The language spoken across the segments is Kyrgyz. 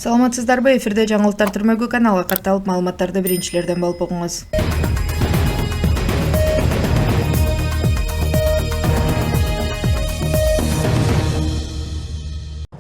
Саламатсыздарбы, эфирде жаңылыктар түрмөгү каналга катталып маалыматтарды биринчилерден болуп окуңуз.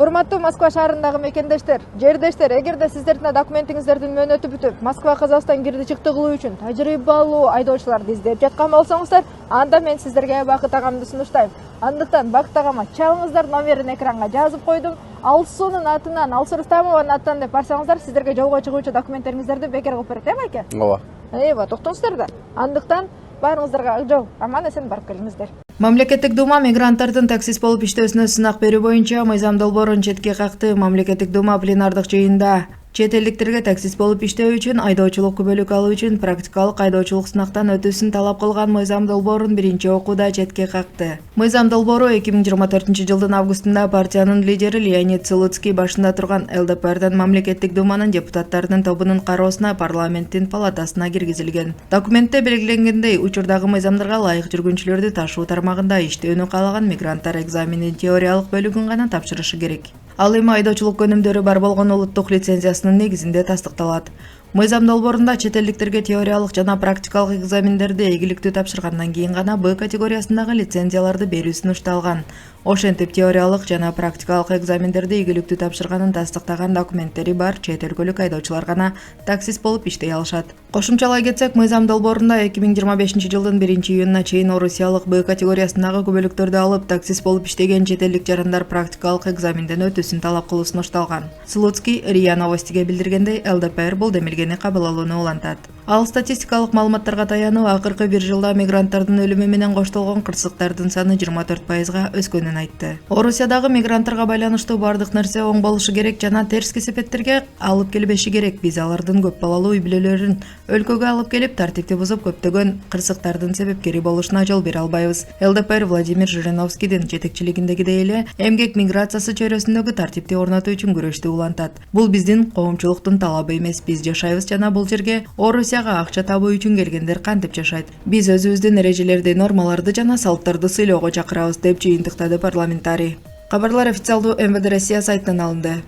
Урматтуу Москва шаарындагы мекендештер, жердештер, эгерде сиздердин документиңиздердин мөөнөтү бүтүп, Москва Казакстан кирди чыкты кылуу үчүн тажрыйбалуу айдоочуларды издеп жаткан болсоңуздар, анда мен сиздерге Бакыт агамды сунуштайм. Андыктан Бакыт агама чалыңыздар, номерин экранга жазып койдум. Алсуунун атынан, Алсуу Рустамованын атынан деп барсаңыздар, сиздерге жолго чыгуучу документтериңиздерди бекер кылып берет, байке? Ооба. Токтоңуздар да. Андыктан баарыңыздарга ак жол, аман эсен барып келиңиздер. Мамлекеттик дума мигранттардын таксист болуп иштөөсүнө сынак берүү боюнча мыйзам долбоорун четке какты. Мамлекеттик дума пленардык жыйында чет элдиктерге таксист болуп иштөө үчүн айдоочулук күбөлүк алуу үчүн практикалык айдоочулук сынактан өтүүсүн талап кылган мыйзам долбоорун биринчи окууда четке какты. Мыйзам долбоору 2024-жылдын августунда партиянын лидери Леонид Слуцкий башында турган ЛДПрдин мамлекеттик думанын депутаттарынын тобунун кароосуна парламенттин палатасына киргизилген. Документте белгиленгендей, учурдагы мыйзамдарга ылайык жүргүнчүлөрдү ташуу тармагында иштөөнү каалаган мигранттар экзаменин теориялык бөлүгүн гана тапшырышы керек. Ал эми айдоочулук өнүмдөрү бар болгон улуттук лицензиясынын негизинде тастыкталат. Мыйзам долбоорунда чет элдиктерге теориялык жана практикалык экзамендерди ийгиликтүү тапшыргандан кийин гана Б категориясындагы лицензияларды берүү сунушталган. Ошентип теориялык жана практикалык экзамендерди ийгиликтүү тапшырганын тастыктаган документтери бар чет өлкөлүк айдоочулар гана таксист болуп иштей алышат. Кошумчалай кетсек, мыйзам долбоорунда 2025-жылдын 1-июнуна чейин Орусиялык Б категориясындагы күбөлүктөрдү алып, таксист болуп иштеген чет элдик жарандар практикалык экзаменден өтүүсүн талап кылуу сунушталган. Слуцкий РИА Новостиге билдиргендей, ЛДПр бул демилгени кабыл алууну улантат. Ал статистикалык маалыматтарга таянып, акыркы бир жылда мигранттардын өлүмү менен коштолгон кырсыктардын саны 24%-га өскөнүн айтты. Орусиядагы мигранттарга байланыштуу бардык нерсе оң болушу керек жана терс кесепеттерге алып келбеши керек. Биз алардын көп балалуу үй бүлөлөрүн өлкөгө алып келип, тартипти бузуп, көптөгөн кырсыктардын себепкери болушуна жол бере албайбыз. ЛДПр Владимир Жириновскийдин жетекчилигиндеги эле эмгек миграциясы чөйрөсүндөгү тартипти орнотуу үчүн күрөштү улантат. Бул биздин коомчулуктун талабы эмес. Биз жашайбыз жана бул жерге Орусияга акча табуу үчүн келгендер кантип жашайт? Биз өзүбүздүн эрежелерди, нормаларды жана салттарды сыйлоого чакырабыз, деп жыйынтыктады парламентарий. Кабарлар официалдуу МВД Россия сайтынан алынды.